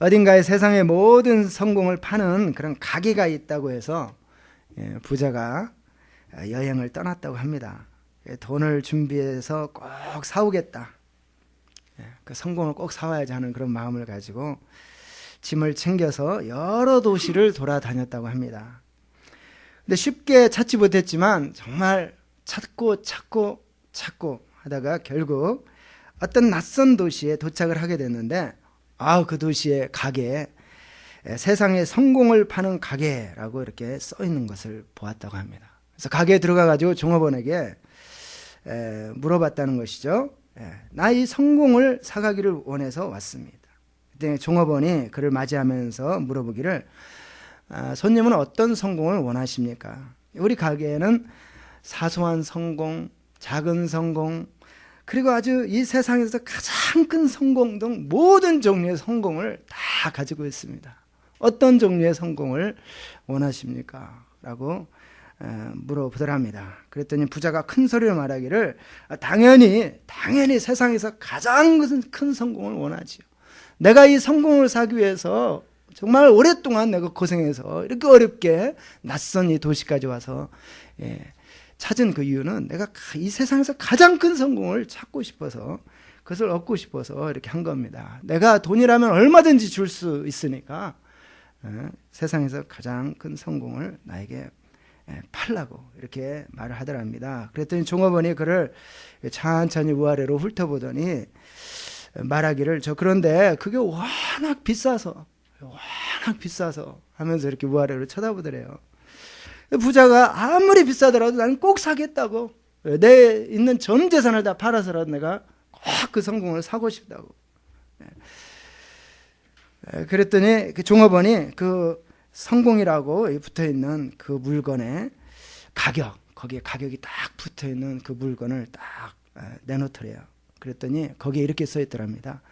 어딘가에 세상의 모든 성공을 파는 그런 가게가 있다고 해서 부자가 여행을 떠났다고 합니다. 돈을 준비해서 꼭 사오겠다. 그 성공을 꼭 사와야지 하는 그런 마음을 가지고 짐을 챙겨서 여러 도시를 돌아다녔다고 합니다. 근데 쉽게 찾지 못했지만 정말 찾고 하다가 결국 어떤 낯선 도시에 도착을 하게 됐는데, 그 도시의 가게에 세상의 성공을 파는 가게라고 이렇게 써 있는 것을 보았다고 합니다. 그래서 가게에 들어가 가지고 종업원에게 물어봤다는 것이죠. 나 이 성공을 사가기를 원해서 왔습니다. 그때 종업원이 그를 맞이하면서 물어보기를, 손님은 어떤 성공을 원하십니까? 우리 가게에는 사소한 성공, 작은 성공, 그리고 아주 이 세상에서 가장 큰 성공 등 모든 종류의 성공을 다 가지고 있습니다. 어떤 종류의 성공을 원하십니까? 라고 물어보더랍니다. 그랬더니 부자가 큰 소리로 말하기를, 당연히 세상에서 가장 큰 성공을 원하지요. 내가 이 성공을 사기 위해서 정말 오랫동안 내가 고생해서 이렇게 어렵게 낯선 이 도시까지 와서 찾은 그 이유는 내가 이 세상에서 가장 큰 성공을 찾고 싶어서, 그것을 얻고 싶어서 이렇게 한 겁니다. 내가 돈이라면 얼마든지 줄 수 있으니까 세상에서 가장 큰 성공을 나에게 팔라고 이렇게 말을 하더랍니다. 그랬더니 종업원이 그를 천천히 위아래로 훑어보더니 말하기를, 그런데 그게 워낙 비싸서 하면서 이렇게 위아래로 쳐다보더래요. 부자가 아무리 비싸더라도 나는 꼭 사겠다고, 내 있는 전 재산을 다 팔아서라도 내가 꼭 그 성공을 사고 싶다고. 그랬더니 그 종업원이 그 성공이라고 붙어있는 그 물건의 거기에 가격이 딱 붙어있는 그 물건을 딱 내놓더래요. 그랬더니 거기에 이렇게 써있더랍니다.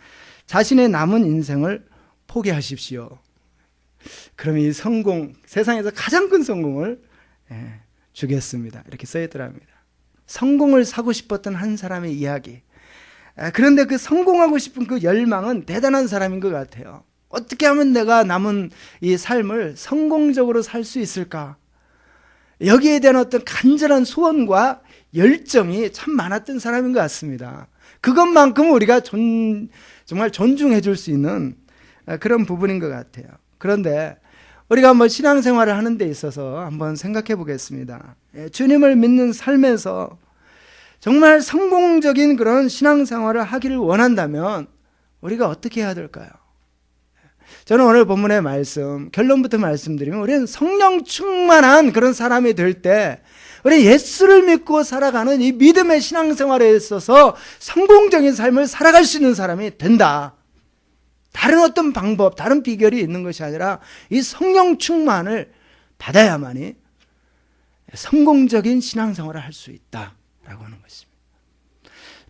자신의 남은 인생을 포기하십시오. 그러면 이 성공, 세상에서 가장 큰 성공을 주겠습니다. 이렇게 써있더랍니다. 성공을 사고 싶었던 한 사람의 이야기. 그런데 그 성공하고 싶은 그 열망은 대단한 사람인 것 같아요. 어떻게 하면 내가 남은 이 삶을 성공적으로 살 수 있을까? 여기에 대한 어떤 간절한 소원과 열정이 참 많았던 사람인 것 같습니다. 그것만큼 우리가 정말 존중해 줄 수 있는 그런 부분인 것 같아요. 그런데 우리가 한번 신앙생활을 하는 데 있어서 한번 생각해 보겠습니다. 주님을 믿는 삶에서 정말 성공적인 그런 신앙생활을 하기를 원한다면 우리가 어떻게 해야 될까요? 저는 오늘 본문의 말씀, 결론부터 말씀드리면, 우리는 성령 충만한 그런 사람이 될 때 우리 예수를 믿고 살아가는 이 믿음의 신앙생활에 있어서 성공적인 삶을 살아갈 수 있는 사람이 된다. 다른 어떤 방법, 다른 비결이 있는 것이 아니라 이 성령 충만을 받아야만이 성공적인 신앙생활을 할 수 있다라고 하는 것입니다.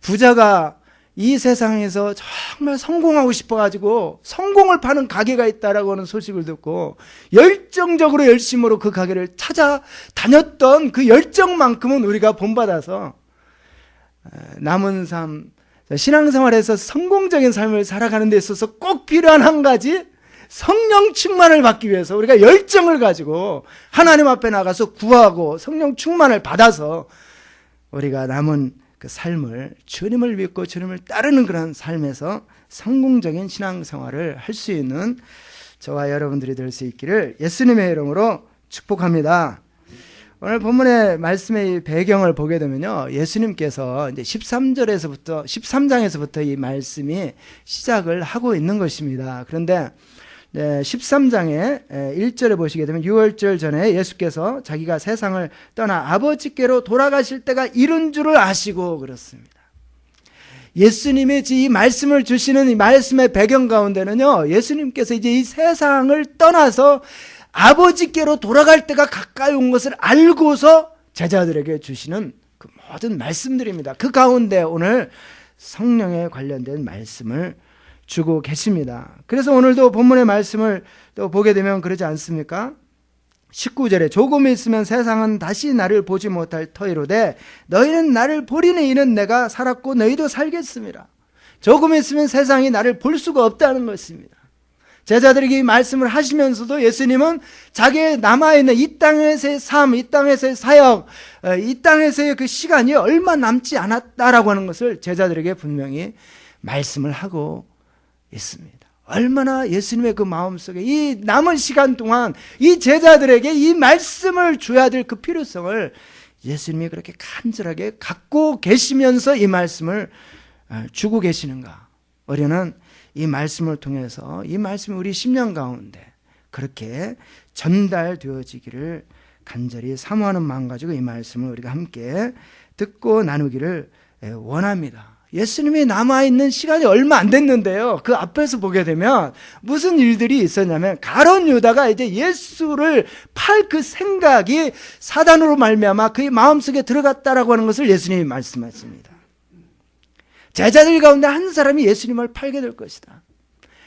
부자가 이 세상에서 정말 성공하고 싶어가지고 성공을 파는 가게가 있다라고 하는 소식을 듣고 열정적으로 열심으로 그 가게를 찾아다녔던 그 열정만큼은 우리가 본받아서 남은 삶, 신앙생활에서 성공적인 삶을 살아가는 데 있어서 꼭 필요한 한 가지, 성령 충만을 받기 위해서 우리가 열정을 가지고 하나님 앞에 나가서 구하고 성령 충만을 받아서 우리가 남은 그 삶을 주님을 믿고 주님을 따르는 그런 삶에서 성공적인 신앙생활을 할 수 있는 저와 여러분들이 될 수 있기를 예수님의 이름으로 축복합니다. 오늘 본문의 말씀의 배경을 보게 되면요, 예수님께서 이제 13장에서부터 이 말씀이 시작을 하고 있는 것입니다. 그런데 13장의 1절에 보시게 되면, 유월절 전에 예수께서 자기가 세상을 떠나 아버지께로 돌아가실 때가 이른 줄을 아시고 그렇습니다. 예수님이 이 말씀을 주시는 이 말씀의 배경 가운데는요, 예수님께서 이제 이 세상을 떠나서 아버지께로 돌아갈 때가 가까이 온 것을 알고서 제자들에게 주시는 그 모든 말씀들입니다. 그 가운데 오늘 성령에 관련된 말씀을 주고 계십니다. 그래서 오늘도 본문의 말씀을 또 보게 되면 그러지 않습니까? 19절에 조금 있으면 세상은 다시 나를 보지 못할 터이로되 너희는 나를 보리니 이는 내가 살았고 너희도 살겠습니다. 조금 있으면 세상이 나를 볼 수가 없다는 것입니다. 제자들에게 이 말씀을 하시면서도 예수님은 자기의 남아있는 이 땅에서의 삶, 이 땅에서의 사역, 이 땅에서의 그 시간이 얼마 남지 않았다라고 하는 것을 제자들에게 분명히 말씀을 하고 있습니다. 얼마나 예수님의 그 마음속에 이 남은 시간 동안 이 제자들에게 이 말씀을 줘야 될 그 필요성을 예수님이 그렇게 간절하게 갖고 계시면서 이 말씀을 주고 계시는가. 우리는 이 말씀을 통해서 이 말씀이 우리 심령 가운데 그렇게 전달되어지기를 간절히 사모하는 마음 가지고 이 말씀을 우리가 함께 듣고 나누기를 원합니다. 예수님이 남아있는 시간이 얼마 안 됐는데요, 그 앞에서 보게 되면 무슨 일들이 있었냐면 가룟 유다가 이제 예수를 팔 그 생각이 사단으로 말미암아 그의 마음속에 들어갔다라고 하는 것을 예수님이 말씀하십니다. 제자들 가운데 한 사람이 예수님을 팔게 될 것이다.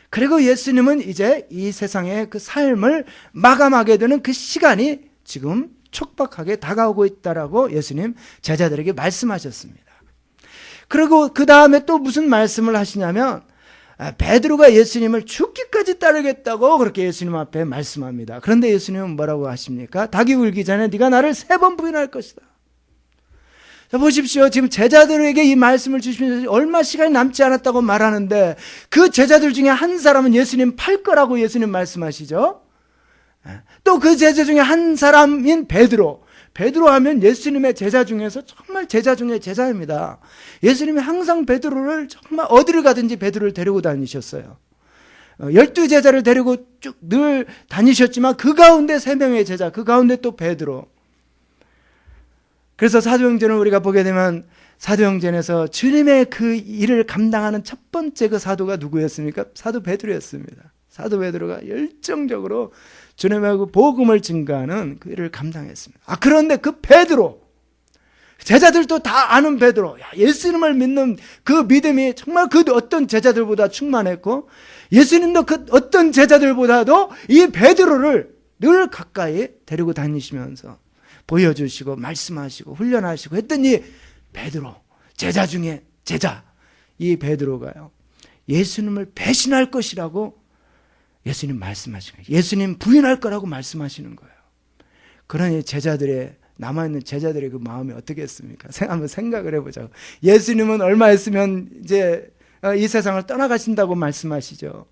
그리고 예수님은 이제 이 세상의 그 삶을 마감하게 되는 그 시간이 지금 촉박하게 다가오고 있다라고 예수님 제자들에게 말씀하셨습니다. 그리고 그 다음에 또 무슨 말씀을 하시냐면 베드로가 예수님을 죽기까지 따르겠다고 그렇게 예수님 앞에 말씀합니다. 그런데 예수님은 뭐라고 하십니까? 닭이 울기 전에 네가 나를 3번 부인할 것이다. 자, 보십시오. 지금 제자들에게 이 말씀을 주시면서 얼마 시간이 남지 않았다고 말하는데 그 제자들 중에 한 사람은 예수님 팔 거라고 예수님 말씀하시죠. 또 그 제자 중에 한 사람인 베드로. 베드로 하면 예수님의 제자 중에서 정말 제자 중에 제자입니다. 예수님이 항상 베드로를 정말 어디를 가든지 베드로를 데리고 다니셨어요. 12제자를 데리고 쭉 늘 다니셨지만 그 가운데 3명의 제자, 그 가운데 또 베드로. 그래서 사도행전을 우리가 보게 되면 사도행전에서 주님의 그 일을 감당하는 첫 번째 그 사도가 누구였습니까? 사도 베드로였습니다. 사도 베드로가 열정적으로 주님의 그 복음을 증거하는 그 일을 감당했습니다. 그런데 그 베드로, 제자들도 다 아는 베드로, 예수님을 믿는 그 믿음이 정말 그 어떤 제자들보다 충만했고 예수님도 그 어떤 제자들보다도 이 베드로를 늘 가까이 데리고 다니시면서 보여주시고 말씀하시고 훈련하시고 했더니 베드로, 제자 중에 제자, 이 베드로가요 예수님을 배신할 것이라고 예수님 말씀하시는 거예요. 예수님 부인할 거라고 말씀하시는 거예요. 그러니 제자들의 남아있는 제자들의 그 마음이 어떻겠습니까? 한번 생각을 해보자고. 예수님은 얼마 있으면 이제 이 세상을 떠나가신다고 말씀하시죠.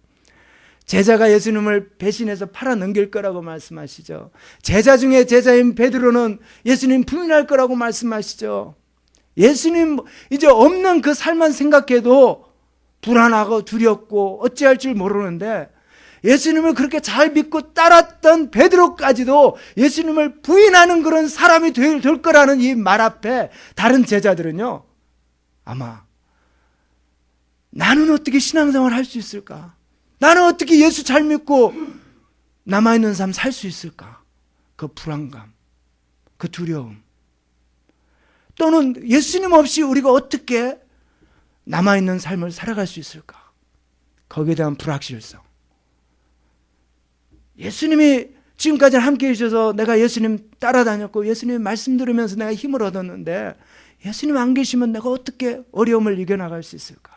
제자가 예수님을 배신해서 팔아 넘길 거라고 말씀하시죠. 제자 중에 제자인 베드로는 예수님 부인할 거라고 말씀하시죠. 예수님 이제 없는 그 삶만 생각해도 불안하고 두렵고 어찌할 줄 모르는데 예수님을 그렇게 잘 믿고 따랐던 베드로까지도 예수님을 부인하는 그런 사람이 될 거라는 이 말 앞에 다른 제자들은요, 아마 나는 어떻게 신앙생활 할 수 있을까? 나는 어떻게 예수 잘 믿고 남아있는 삶 살 수 있을까? 그 불안감, 그 두려움. 또는 예수님 없이 우리가 어떻게 남아있는 삶을 살아갈 수 있을까? 거기에 대한 불확실성. 예수님이 지금까지는 함께 해주셔서 내가 예수님 따라다녔고 예수님 말씀 들으면서 내가 힘을 얻었는데 예수님 안 계시면 내가 어떻게 어려움을 이겨나갈 수 있을까?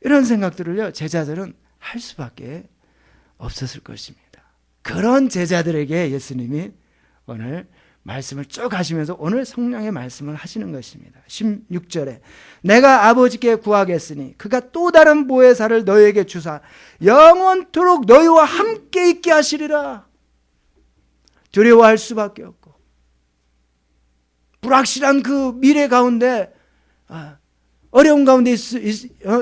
이런 생각들을요 제자들은 할 수밖에 없었을 것입니다. 그런 제자들에게 예수님이 오늘 말씀을 쭉 하시면서 오늘 성령의 말씀을 하시는 것입니다. 16절에 내가 아버지께 구하겠으니 그가 또 다른 보혜사를 너희에게 주사 영원토록 너희와 함께 있게 하시리라. 두려워할 수밖에 없고 불확실한 그 미래 가운데 어려운 가운데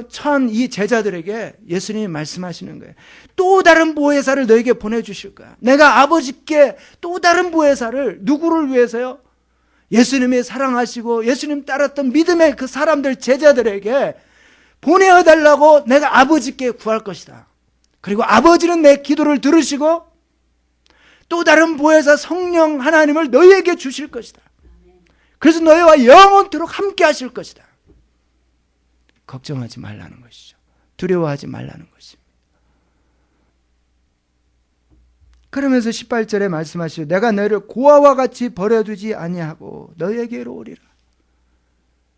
처한 이 제자들에게 예수님이 말씀하시는 거예요. 또 다른 보혜사를 너에게 보내주실 거야. 내가 아버지께 또 다른 보혜사를 누구를 위해서요? 예수님이 사랑하시고 예수님 따랐던 믿음의 그 사람들 제자들에게 보내어달라고 내가 아버지께 구할 것이다. 그리고 아버지는 내 기도를 들으시고 또 다른 보혜사 성령 하나님을 너희에게 주실 것이다. 그래서 너희와 영원토록 함께 하실 것이다. 걱정하지 말라는 것이죠. 두려워하지 말라는 것입니다. 그러면서 18절에 말씀하시죠. 내가 너희를 고아와 같이 버려두지 아니하고 너희에게로 오리라.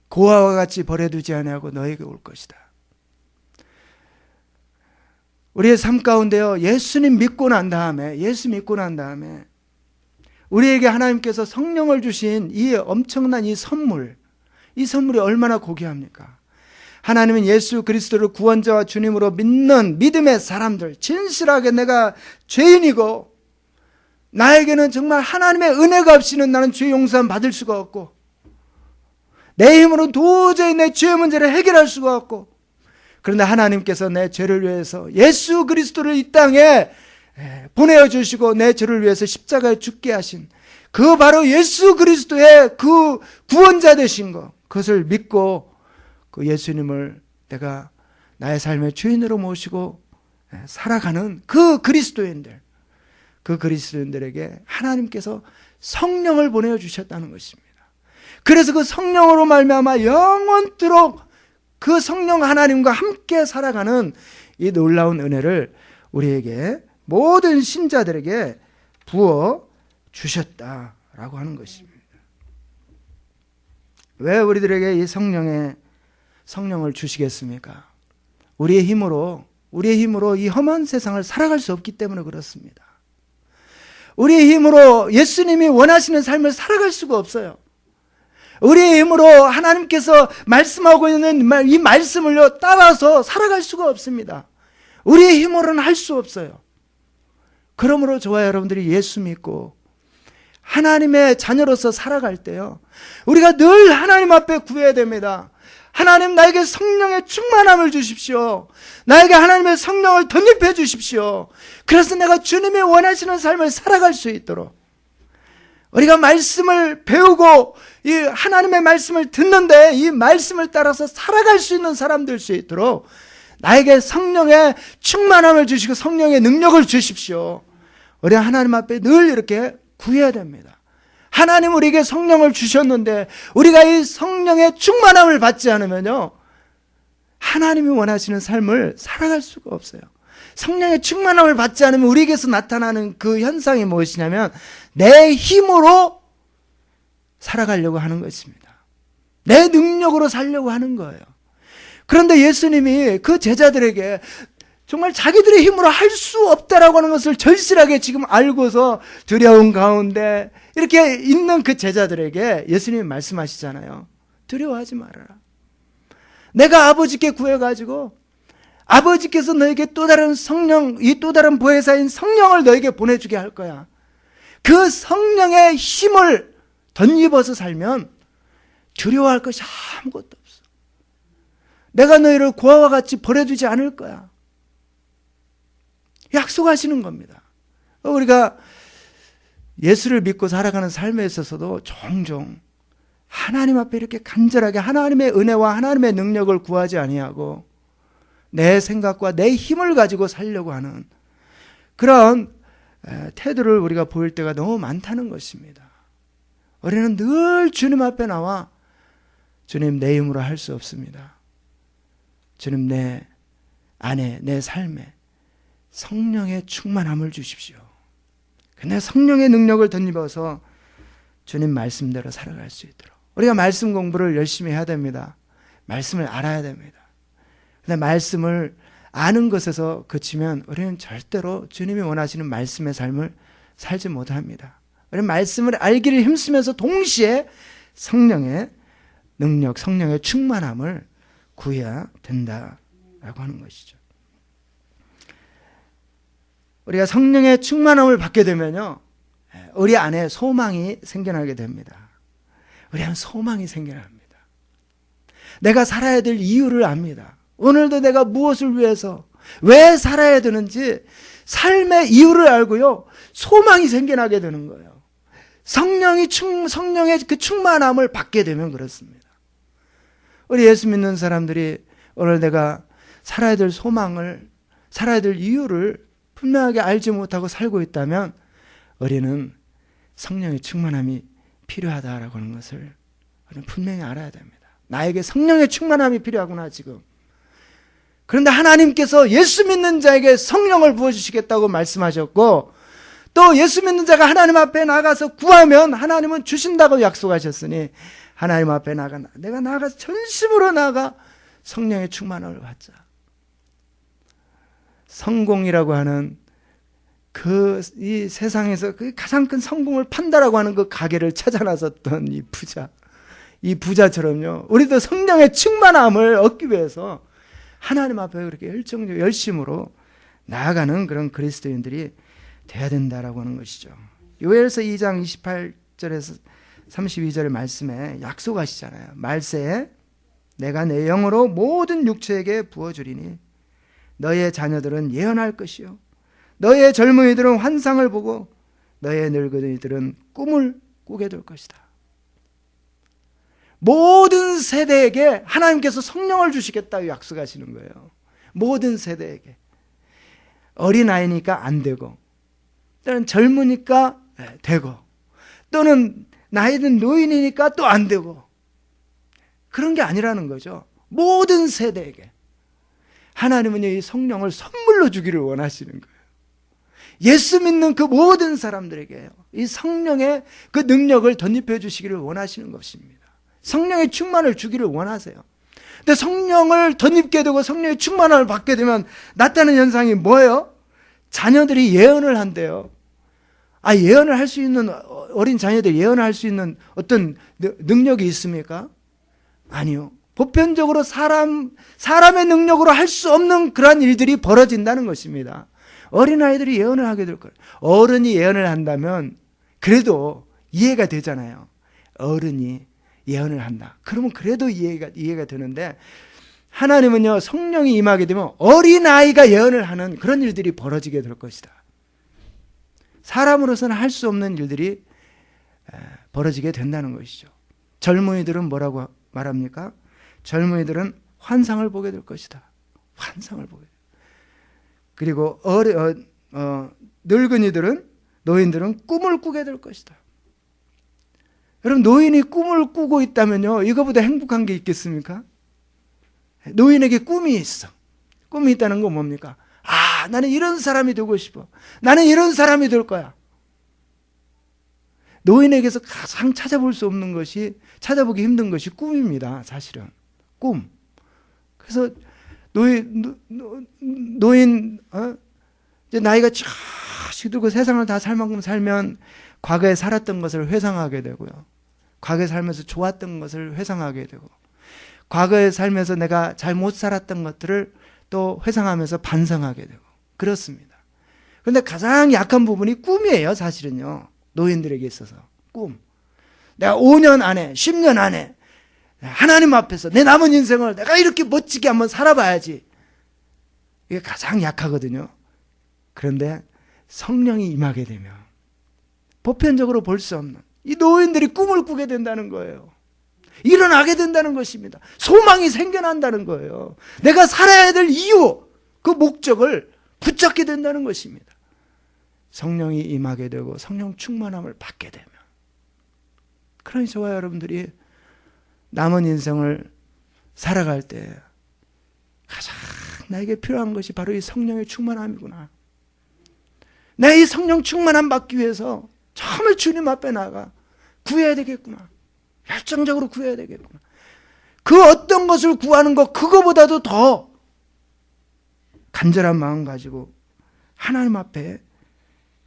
고아와 같이 버려두지 아니하고 너희에게 올 것이다. 우리의 삶 가운데요, 예수님 믿고 난 다음에, 예수 믿고 난 다음에 우리에게 하나님께서 성령을 주신 이 엄청난 이 선물이 얼마나 고귀합니까? 하나님은 예수 그리스도를 구원자와 주님으로 믿는 믿음의 사람들, 진실하게 내가 죄인이고 나에게는 정말 하나님의 은혜가 없이는 나는 죄 용서 받을 수가 없고 내 힘으로 도저히 내 죄의 문제를 해결할 수가 없고, 그런데 하나님께서 내 죄를 위해서 예수 그리스도를 이 땅에 보내주시고 내 죄를 위해서 십자가에 죽게 하신 그 바로 예수 그리스도의 그 구원자 되신 것, 그것을 믿고 그 예수님을 내가 나의 삶의 주인으로 모시고 살아가는 그 그리스도인들에게 하나님께서 성령을 보내주셨다는 것입니다. 그래서 그 성령으로 말미암아 영원토록 그 성령 하나님과 함께 살아가는 이 놀라운 은혜를 우리에게, 모든 신자들에게 부어 주셨다라고 하는 것입니다. 왜 우리들에게 이 성령을 주시겠습니까? 우리의 힘으로 이 험한 세상을 살아갈 수 없기 때문에 그렇습니다. 우리의 힘으로 예수님이 원하시는 삶을 살아갈 수가 없어요. 우리의 힘으로 하나님께서 말씀하고 있는 이 말씀을 따라서 살아갈 수가 없습니다. 우리의 힘으로는 할 수 없어요. 그러므로 저와 여러분들이 예수 믿고 하나님의 자녀로서 살아갈 때요, 우리가 늘 하나님 앞에 구해야 됩니다. 하나님, 나에게 성령의 충만함을 주십시오. 나에게 하나님의 성령을 덧입혀 주십시오. 그래서 내가 주님이 원하시는 삶을 살아갈 수 있도록, 우리가 말씀을 배우고 이 하나님의 말씀을 듣는데 이 말씀을 따라서 살아갈 수 있는 사람 될 수 있도록 나에게 성령의 충만함을 주시고 성령의 능력을 주십시오. 우리 하나님 앞에 늘 이렇게 구해야 됩니다. 하나님 우리에게 성령을 주셨는데 우리가 이 성령의 충만함을 받지 않으면요, 하나님이 원하시는 삶을 살아갈 수가 없어요. 성령의 충만함을 받지 않으면 우리에게서 나타나는 그 현상이 무엇이냐면 내 힘으로 살아가려고 하는 것입니다. 내 능력으로 살려고 하는 거예요. 그런데 예수님이 그 제자들에게 정말 자기들의 힘으로 할 수 없다라고 하는 것을 절실하게 지금 알고서 두려운 가운데 이렇게 있는 그 제자들에게 예수님이 말씀하시잖아요. 두려워하지 말아라. 내가 아버지께 구해가지고 아버지께서 너에게 또 다른 성령, 이 또 다른 보혜사인 성령을 너에게 보내주게 할 거야. 그 성령의 힘을 덧입어서 살면 두려워할 것이 아무것도 없어. 내가 너희를 고아와 같이 버려두지 않을 거야. 약속하시는 겁니다. 우리가 예수를 믿고 살아가는 삶에 있어서도 종종 하나님 앞에 이렇게 간절하게 하나님의 은혜와 하나님의 능력을 구하지 아니하고 내 생각과 내 힘을 가지고 살려고 하는 그런 태도를 우리가 보일 때가 너무 많다는 것입니다. 우리는 늘 주님 앞에 나와 주님, 내 힘으로 할 수 없습니다. 주님, 내 안에, 내 삶에 성령의 충만함을 주십시오. 근데 성령의 능력을 덧입어서 주님 말씀대로 살아갈 수 있도록 우리가 말씀 공부를 열심히 해야 됩니다. 말씀을 알아야 됩니다. 근데 말씀을 아는 것에서 그치면 우리는 절대로 주님이 원하시는 말씀의 삶을 살지 못합니다. 우리는 말씀을 알기를 힘쓰면서 동시에 성령의 능력, 성령의 충만함을 구해야 된다라고 하는 것이죠. 우리가 성령의 충만함을 받게 되면요, 우리 안에 소망이 생겨나게 됩니다. 우리 안에 소망이 생겨납니다. 내가 살아야 될 이유를 압니다. 오늘도 내가 무엇을 위해서 왜 살아야 되는지 삶의 이유를 알고요, 소망이 생겨나게 되는 거예요. 성령의 그 충만함을 받게 되면 그렇습니다. 우리 예수 믿는 사람들이 오늘 내가 살아야 될 소망을, 살아야 될 이유를 분명하게 알지 못하고 살고 있다면 우리는 성령의 충만함이 필요하다라고 하는 것을 우리는 분명히 알아야 됩니다. 나에게 성령의 충만함이 필요하구나 지금. 그런데 하나님께서 예수 믿는 자에게 성령을 부어주시겠다고 말씀하셨고, 또 예수 믿는 자가 하나님 앞에 나가서 구하면 하나님은 주신다고 약속하셨으니 하나님 앞에 내가 나가서 전심으로 나가 성령의 충만함을 받자. 성공이라고 하는 이 세상에서 그 가장 큰 성공을 판다라고 하는 그 가게를 찾아 나섰던 이 부자처럼요, 우리도 성령의 충만함을 얻기 위해서 하나님 앞에 그렇게 열심으로 나아가는 그런 그리스도인들이 돼야 된다라고 하는 것이죠. 요엘서 2장 28절에서 32절의 말씀에 약속하시잖아요. 말세에 내가 내 영으로 모든 육체에게 부어주리니 너의 자녀들은 예언할 것이요 너의 젊은이들은 환상을 보고 너의 늙은이들은 꿈을 꾸게 될 것이다. 모든 세대에게 하나님께서 성령을 주시겠다고 약속하시는 거예요. 모든 세대에게. 어린아이니까 안 되고, 또는 젊으니까 되고, 또는 나이든 노인이니까 또 안 되고, 그런 게 아니라는 거죠. 모든 세대에게 하나님은 이 성령을 선물로 주기를 원하시는 거예요. 예수 믿는 그 모든 사람들에게 이 성령의 그 능력을 덧입혀 주시기를 원하시는 것입니다. 성령의 충만을 주기를 원하세요. 근데 성령을 덧입게 되고 성령의 충만함을 받게 되면 나타나는 현상이 뭐예요? 자녀들이 예언을 한대요. 예언을 할 수 있는, 어린 자녀들이 예언을 할 수 있는 어떤 능력이 있습니까? 아니요. 보편적으로 사람의 능력으로 할 수 없는 그러한 일들이 벌어진다는 것입니다. 어린아이들이 예언을 하게 될 거예요. 어른이 예언을 한다면 그래도 이해가 되잖아요. 어른이 예언을 한다. 그러면 그래도 이해가 되는데, 하나님은요, 성령이 임하게 되면 어린아이가 예언을 하는 그런 일들이 벌어지게 될 것이다. 사람으로서는 할 수 없는 일들이 벌어지게 된다는 것이죠. 젊은이들은 뭐라고 말합니까? 젊은이들은 환상을 보게 될 것이다. 환상을 보게. 그리고 늙은이들은, 노인들은 꿈을 꾸게 될 것이다. 여러분, 노인이 꿈을 꾸고 있다면요, 이거보다 행복한 게 있겠습니까? 노인에게 꿈이 있어. 꿈이 있다는 건 뭡니까? 나는 이런 사람이 되고 싶어. 나는 이런 사람이 될 거야. 노인에게서 가장 찾아보기 힘든 것이 꿈입니다. 사실은. 꿈. 그래서 노인, 이제 나이가 쫙 들고 세상을 다 살 만큼 살면 과거에 살았던 것을 회상하게 되고요. 과거에 살면서 좋았던 것을 회상하게 되고, 과거에 살면서 내가 잘 못 살았던 것들을 또 회상하면서 반성하게 되고, 그렇습니다. 그런데 가장 약한 부분이 꿈이에요, 사실은요. 노인들에게 있어서. 꿈. 내가 5년 안에, 10년 안에 하나님 앞에서 내 남은 인생을 내가 이렇게 멋지게 한번 살아봐야지. 이게 가장 약하거든요. 그런데 성령이 임하게 되면 보편적으로 볼 수 없는 이 노인들이 꿈을 꾸게 된다는 거예요. 일어나게 된다는 것입니다. 소망이 생겨난다는 거예요. 내가 살아야 될 이유, 그 목적을 붙잡게 된다는 것입니다. 성령이 임하게 되고 성령 충만함을 받게 되면. 그러니 저와 여러분들이 남은 인생을 살아갈 때 가장 나에게 필요한 것이 바로 이 성령의 충만함이구나. 내 이 성령 충만함 받기 위해서 정말 주님 앞에 나가 구해야 되겠구나. 열정적으로 구해야 되겠구나. 그 어떤 것을 구하는 것, 그거보다도 더 간절한 마음 가지고 하나님 앞에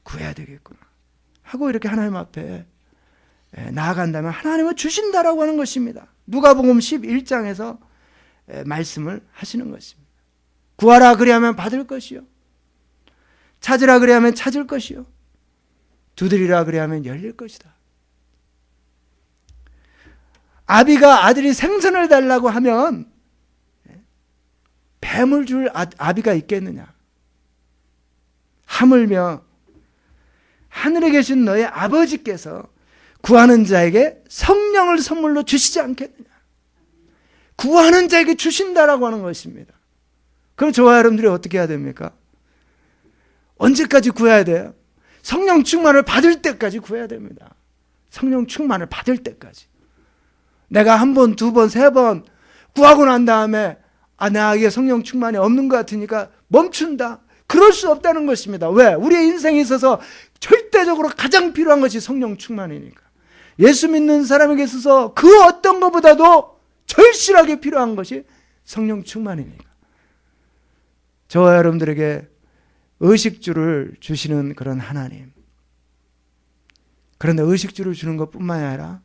구해야 되겠구나 하고 이렇게 하나님 앞에 나아간다면 하나님은 주신다라고 하는 것입니다. 누가복음 11장에서 말씀을 하시는 것입니다. 구하라 그리하면 받을 것이요, 찾으라 그리하면 찾을 것이요, 두드리라 그리하면 열릴 것이다. 아비가 아들이 생선을 달라고 하면 뱀을 줄 아비가 있겠느냐? 하물며 하늘에 계신 너의 아버지께서 구하는 자에게 성령을 선물로 주시지 않겠느냐? 구하는 자에게 주신다라고 하는 것입니다. 그럼 저와 여러분들이 어떻게 해야 됩니까? 언제까지 구해야 돼요? 성령 충만을 받을 때까지 구해야 됩니다. 성령 충만을 받을 때까지. 내가 한 번, 두 번, 세 번 구하고 난 다음에 나에게 성령 충만이 없는 것 같으니까 멈춘다. 그럴 수 없다는 것입니다. 왜? 우리의 인생에 있어서 절대적으로 가장 필요한 것이 성령 충만이니까. 예수 믿는 사람에게 있어서 그 어떤 것보다도 절실하게 필요한 것이 성령 충만이니까. 저와 여러분들에게 의식주를 주시는 그런 하나님. 그런데 의식주를 주는 것뿐만이 아니라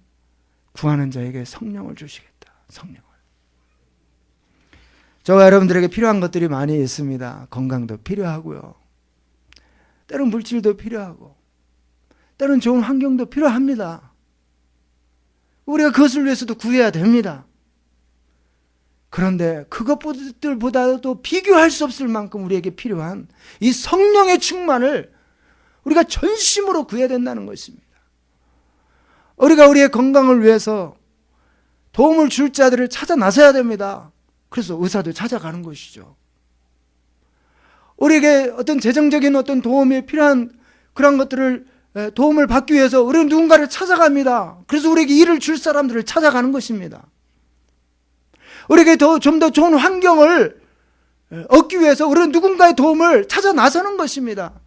구하는 자에게 성령을 주시겠다. 성령을. 저와 여러분들에게 필요한 것들이 많이 있습니다. 건강도 필요하고요. 때론 물질도 필요하고, 때론 좋은 환경도 필요합니다. 우리가 그것을 위해서도 구해야 됩니다. 그런데 그것들보다도 비교할 수 없을 만큼 우리에게 필요한 이 성령의 충만을 우리가 전심으로 구해야 된다는 것입니다. 우리가 우리의 건강을 위해서 도움을 줄 자들을 찾아 나서야 됩니다. 그래서 의사도 찾아가는 것이죠. 우리에게 어떤 재정적인 어떤 도움이 필요한 그런 것들을 도움을 받기 위해서 우리는 누군가를 찾아갑니다. 그래서 우리에게 일을 줄 사람들을 찾아가는 것입니다. 우리에게 좀 더 좋은 환경을 얻기 위해서 우리는 누군가의 도움을 찾아 나서는 것입니다.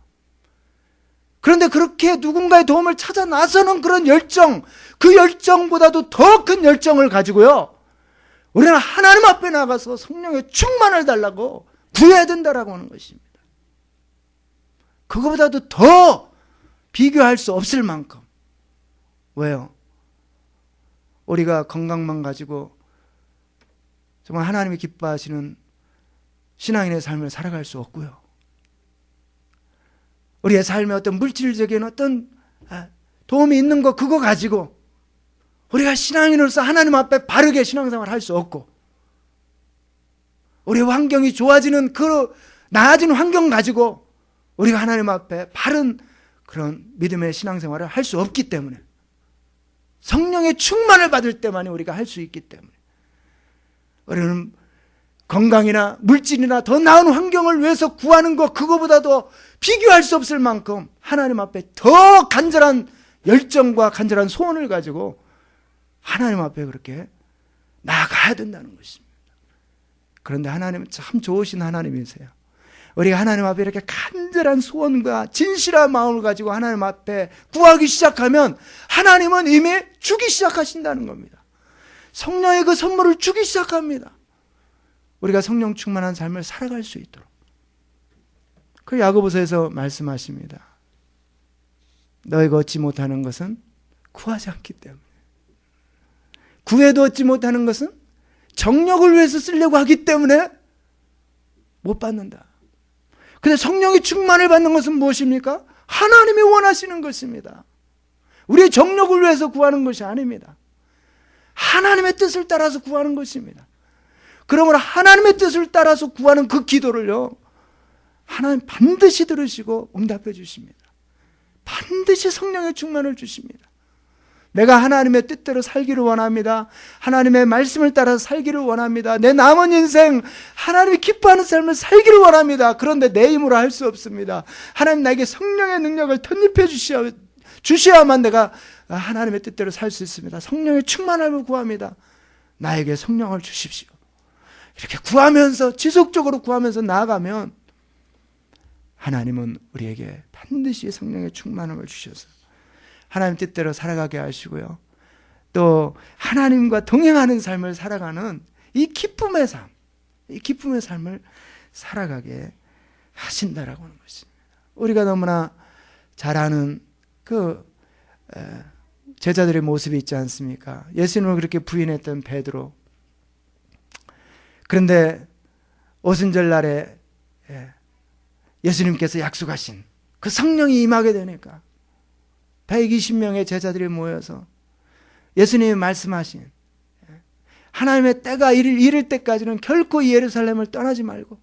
그런데 그렇게 누군가의 도움을 찾아 나서는 그런 열정, 그 열정보다도 더 큰 열정을 가지고요, 우리는 하나님 앞에 나가서 성령의 충만을 달라고 구해야 된다라고 하는 것입니다. 그거보다도 더 비교할 수 없을 만큼. 왜요? 우리가 건강만 가지고 정말 하나님이 기뻐하시는 신앙인의 삶을 살아갈 수 없고요. 우리의 삶에 어떤 물질적인 어떤 도움이 있는 거 그거 가지고 우리가 신앙인으로서 하나님 앞에 바르게 신앙생활을 할 수 없고, 우리의 환경이 좋아지는 그 나아진 환경 가지고 우리가 하나님 앞에 바른 그런 믿음의 신앙생활을 할 수 없기 때문에, 성령의 충만을 받을 때만이 우리가 할 수 있기 때문에 우리는 건강이나 물질이나 더 나은 환경을 위해서 구하는 것, 그거보다도 비교할 수 없을 만큼 하나님 앞에 더 간절한 열정과 간절한 소원을 가지고 하나님 앞에 그렇게 나아가야 된다는 것입니다. 그런데 하나님은 참 좋으신 하나님이세요. 우리가 하나님 앞에 이렇게 간절한 소원과 진실한 마음을 가지고 하나님 앞에 구하기 시작하면 하나님은 이미 주기 시작하신다는 겁니다. 성령의 그 선물을 주기 시작합니다. 우리가 성령 충만한 삶을 살아갈 수 있도록. 그 야고보서에서 말씀하십니다. 너희가 얻지 못하는 것은 구하지 않기 때문에, 구해도 얻지 못하는 것은 정력을 위해서 쓰려고 하기 때문에 못 받는다. 근데 성령의 충만을 받는 것은 무엇입니까? 하나님이 원하시는 것입니다. 우리의 정력을 위해서 구하는 것이 아닙니다. 하나님의 뜻을 따라서 구하는 것입니다. 그러므로 하나님의 뜻을 따라서 구하는 그 기도를요, 하나님 반드시 들으시고 응답해 주십니다. 반드시 성령의 충만을 주십니다. 내가 하나님의 뜻대로 살기를 원합니다. 하나님의 말씀을 따라서 살기를 원합니다. 내 남은 인생 하나님이 기뻐하는 삶을 살기를 원합니다. 그런데 내 힘으로 할 수 없습니다. 하나님 나에게 성령의 능력을 덧입혀 주셔야만 내가 하나님의 뜻대로 살 수 있습니다. 성령의 충만함을 구합니다. 나에게 성령을 주십시오. 이렇게 구하면서, 지속적으로 구하면서 나아가면 하나님은 우리에게 반드시 성령의 충만함을 주셔서 하나님 뜻대로 살아가게 하시고요, 또 하나님과 동행하는 삶을 살아가는 이 기쁨의 삶, 이 기쁨의 삶을 살아가게 하신다라고 하는 것입니다. 우리가 너무나 잘 아는 그 제자들의 모습이 있지 않습니까? 예수님을 그렇게 부인했던 베드로. 그런데 오순절 날에 예수님께서 약속하신 그 성령이 임하게 되니까 120명의 제자들이 모여서 예수님이 말씀하신 하나님의 때가 이를 때까지는 결코 이 예루살렘을 떠나지 말고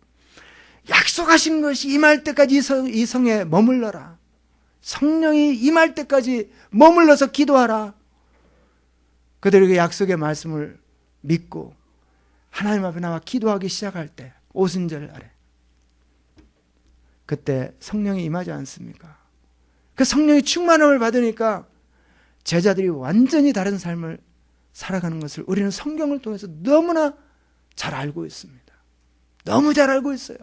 약속하신 것이 임할 때까지 이 성에 머물러라. 성령이 임할 때까지 머물러서 기도하라. 그들에게 약속의 말씀을 믿고 하나님 앞에 나와 기도하기 시작할 때, 오순절 날에 그때 성령이 임하지 않습니까? 그 성령의 충만함을 받으니까 제자들이 완전히 다른 삶을 살아가는 것을 우리는 성경을 통해서 너무나 잘 알고 있습니다. 너무 잘 알고 있어요.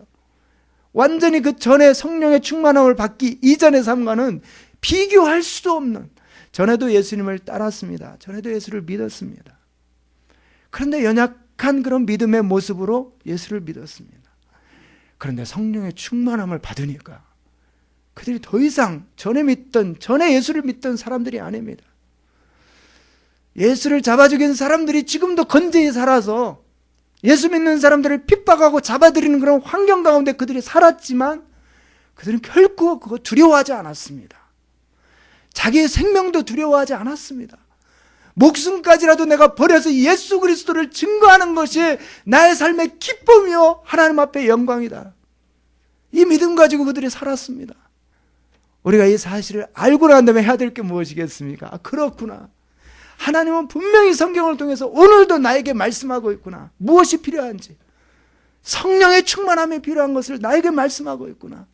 완전히 그 전에 성령의 충만함을 받기 이전의 삶과는 비교할 수도 없는, 전에도 예수님을 따랐습니다. 전에도 예수를 믿었습니다. 그런데 연약한 그런 믿음의 모습으로 예수를 믿었습니다. 그런데 성령의 충만함을 받으니까 그들이 더 이상 전에 예수를 믿던 사람들이 아닙니다. 예수를 잡아 죽인 사람들이 지금도 건재히 살아서 예수 믿는 사람들을 핍박하고 잡아들이는 그런 환경 가운데 그들이 살았지만 그들은 결코 그거 두려워하지 않았습니다. 자기의 생명도 두려워하지 않았습니다. 목숨까지라도 내가 버려서 예수 그리스도를 증거하는 것이 나의 삶의 기쁨이요 하나님 앞에 영광이다. 이 믿음 가지고 그들이 살았습니다. 우리가 이 사실을 알고 난 다음에 해야 될 게 무엇이겠습니까? 아, 그렇구나. 하나님은 분명히 성경을 통해서 오늘도 나에게 말씀하고 있구나. 무엇이 필요한지. 성령의 충만함이 필요한 것을 나에게 말씀하고 있구나.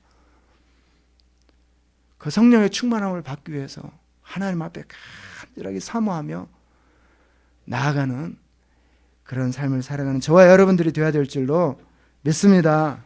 그 성령의 충만함을 받기 위해서 하나님 앞에 간절하게 사모하며 나아가는 그런 삶을 살아가는 저와 여러분들이 되어야 될 줄로 믿습니다.